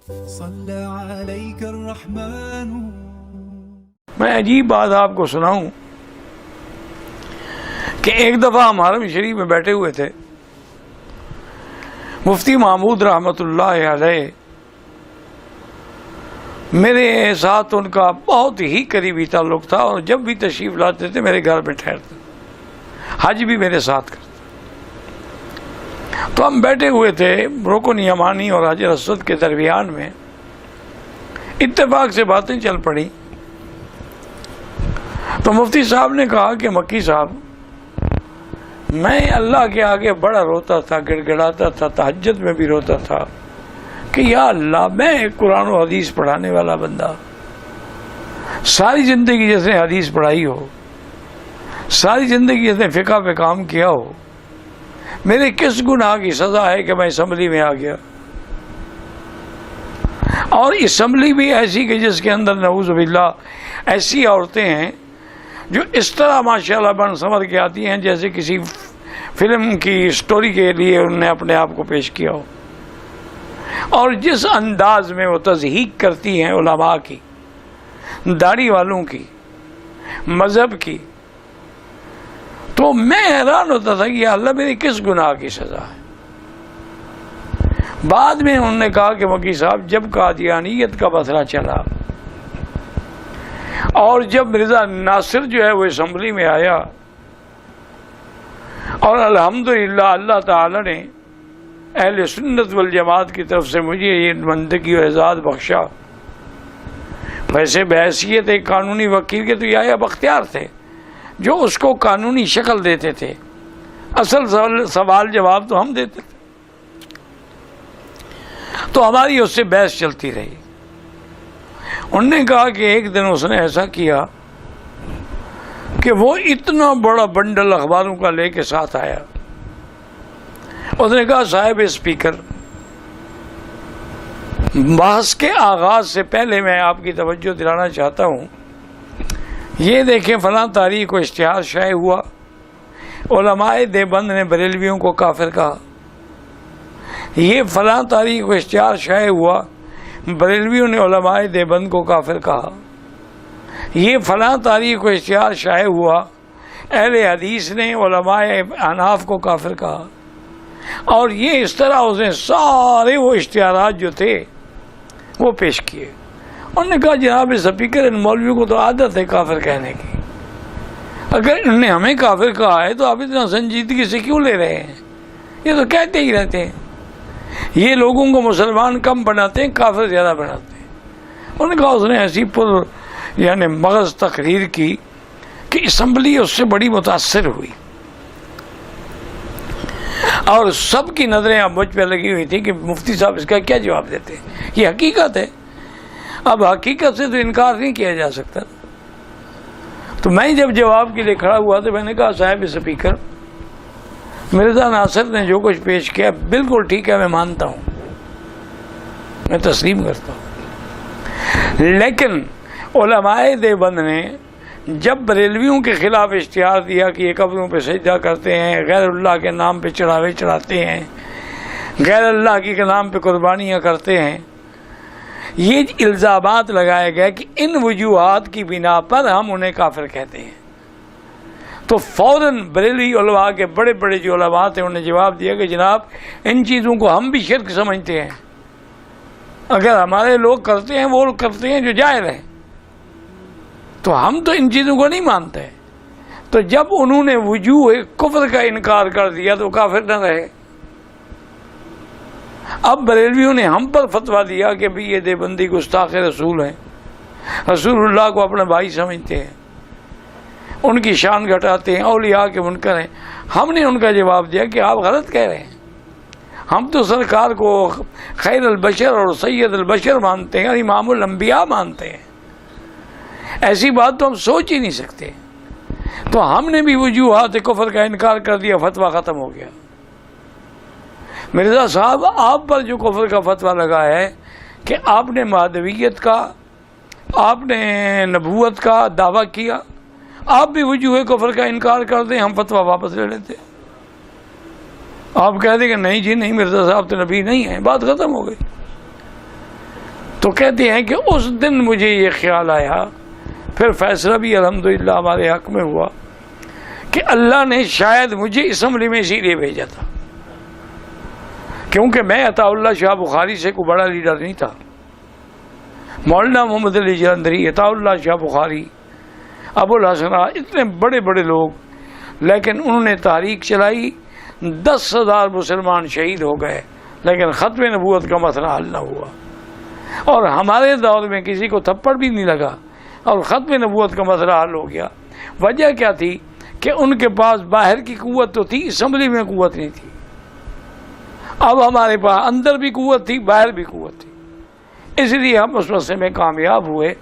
صلی علیک الرحمن. میں عجیب بات آپ کو سناؤں کہ ایک دفعہ ہم حرم شریف میں بیٹھے ہوئے تھے. مفتی محمود رحمۃ اللہ علیہ میرے ساتھ ان کا بہت ہی قریبی تعلق تھا، اور جب بھی تشریف لاتے تھے میرے گھر میں ٹھہرتے، حج بھی میرے ساتھ کرتے. تو ہم بیٹھے ہوئے تھے رکن یمانی اور حجر اسود کے درمیان میں. اتفاق سے باتیں چل پڑی تو مفتی صاحب نے کہا کہ مکی صاحب، میں اللہ کے آگے بڑا روتا تھا، گڑ گڑاتا تھا، تہجد میں بھی روتا تھا کہ یا اللہ، میں ایک قرآن و حدیث پڑھانے والا بندہ، ساری زندگی جس نے حدیث پڑھائی ہو، ساری زندگی جس نے فقہ پہ کام کیا ہو، میرے کس گناہ کی سزا ہے کہ میں اسمبلی میں آ گیا؟ اور اسمبلی بھی ایسی کہ جس کے اندر نعوذ باللہ ایسی عورتیں ہیں جو اس طرح ماشاءاللہ بن سنور کے آتی ہیں جیسے کسی فلم کی سٹوری کے لیے انہوں نے اپنے آپ کو پیش کیا ہو. اور جس انداز میں وہ تضحیق کرتی ہیں علماء کی، داڑھی والوں کی، مذہب کی، تو میں حیران ہوتا تھا کہ اللہ میری کس گناہ کی سزا ہے. بعد میں انہوں نے کہا کہ مکی صاحب، جب قادیانیت کا مسئلہ چلا اور جب مرزا ناصر جو ہے وہ اسمبلی میں آیا، اور الحمدللہ اللہ تعالی نے اہل سنت والجماعت کی طرف سے مجھے یہ بندگی و اعزاز بخشا. ویسے بحیثیت ایک قانونی وکیل کے تو یہ اختیار تھے جو اس کو قانونی شکل دیتے تھے، اصل سوال جواب تو ہم دیتے تھے. تو ہماری اس سے بحث چلتی رہی. انہوں نے کہا کہ ایک دن اس نے ایسا کیا کہ وہ اتنا بڑا بنڈل اخباروں کا لے کے ساتھ آیا. اس نے کہا صاحب اسپیکر، بحث کے آغاز سے پہلے میں آپ کی توجہ دلانا چاہتا ہوں، یہ دیکھیں فلاں تاریخ کو اشتہار شائع ہوا، علماء دیوبند نے بریلویوں کو کافر کہا. یہ فلاں تاریخ کو اشتہار شائع ہوا، بریلویوں نے علماء دیوبند کو کافر کہا. یہ فلاں تاریخ کو اشتہار شائع ہوا، اہل حدیث نے علماء احناف کو کافر کہا. اور یہ اس طرح اس نے سارے وہ اشتہارات جو تھے وہ پیش کیے. انہوں نے کہا جناب اسپیکر، ان مولویوں کو تو عادت ہے کافر کہنے کی، اگر انہوں نے ہمیں کافر کہا ہے تو آپ اتنا سنجیدگی سے کیوں لے رہے ہیں؟ یہ تو کہتے ہی رہتے ہیں، یہ لوگوں کو مسلمان کم بناتے ہیں، کافر زیادہ بناتے ہیں. انہوں نے کہا اس نے ایسی یعنی مغز تقریر کی کہ اسمبلی اس سے بڑی متاثر ہوئی، اور سب کی نظریں اب مجھ پہ لگی ہوئی تھی کہ مفتی صاحب اس کا کیا جواب دیتے ہیں. یہ حقیقت ہے، اب حقیقت سے تو انکار نہیں کیا جا سکتا. تو میں جب جواب کے لیے کھڑا ہوا تو میں نے کہا صاحب اسپیکر، مرزا ناصر نے جو کچھ پیش کیا بالکل ٹھیک ہے، میں مانتا ہوں، میں تسلیم کرتا ہوں. لیکن علماء دیوبند نے جب بریلویوں کے خلاف اشتہار دیا کہ یہ قبروں پہ سجدہ کرتے ہیں، غیر اللہ کے نام پہ چڑھاوے چڑھاتے ہیں، غیر اللہ کے نام پہ قربانیاں کرتے ہیں، یہ الزامات لگائے گئے کہ ان وجوہات کی بنا پر ہم انہیں کافر کہتے ہیں. تو فوراً بریلوی علماء کے بڑے بڑے جو علماء تھے انہوں نے جواب دیا کہ جناب ان چیزوں کو ہم بھی شرک سمجھتے ہیں، اگر ہمارے لوگ کرتے ہیں وہ کرتے ہیں جو جائز ہیں، تو ہم تو ان چیزوں کو نہیں مانتے. تو جب انہوں نے وجوہ کفر کا انکار کر دیا تو کافر نہ رہے. اب بریلویوں نے ہم پر فتویٰ دیا کہ بھی یہ دیوبندی گستاخ رسول ہیں، رسول اللہ کو اپنا بھائی سمجھتے ہیں، ان کی شان گھٹاتے ہیں، اولیاء کے منکر ہیں. ہم نے ان کا جواب دیا کہ آپ غلط کہہ رہے ہیں، ہم تو سرکار کو خیر البشر اور سید البشر مانتے ہیں اور امام الانبیاء مانتے ہیں، ایسی بات تو ہم سوچ ہی نہیں سکتے. تو ہم نے بھی وجوہات کفر کا انکار کر دیا، فتویٰ ختم ہو گیا. مرزا صاحب، آپ پر جو کفر کا فتویٰ لگا ہے کہ آپ نے مہدویت کا، آپ نے نبوت کا دعویٰ کیا، آپ بھی وجوہ کفر کا انکار کر دیں، ہم فتویٰ واپس لے لیتے. آپ کہہ دیں کہ نہیں جی نہیں، مرزا صاحب تو نبی نہیں ہیں، بات ختم ہو گئی. تو کہتے ہیں کہ اس دن مجھے یہ خیال آیا، پھر فیصلہ بھی الحمدللہ ہمارے حق میں ہوا کہ اللہ نے شاید مجھے اسمبلی میں اسی لیے بھیجا تھا، کیونکہ میں عطا اللہ شاہ بخاری سے کوئی بڑا لیڈر نہیں تھا. مولانا محمد علی جلندری، عطا اللہ شاہ بخاری، ابو الحسن، اتنے بڑے بڑے لوگ، لیکن انہوں نے تحریک چلائی، 10,000 مسلمان شہید ہو گئے، لیکن ختم نبوت کا مسئلہ حل نہ ہوا. اور ہمارے دور میں کسی کو تھپڑ بھی نہیں لگا اور ختم نبوت کا مسئلہ حل ہو گیا. وجہ کیا تھی کہ ان کے پاس باہر کی قوت تو تھی، اسمبلی میں قوت نہیں تھی. اب ہمارے پاس اندر بھی قوت تھی، باہر بھی قوت تھی، اس لیے ہم اس مسئلے میں کامیاب ہوئے.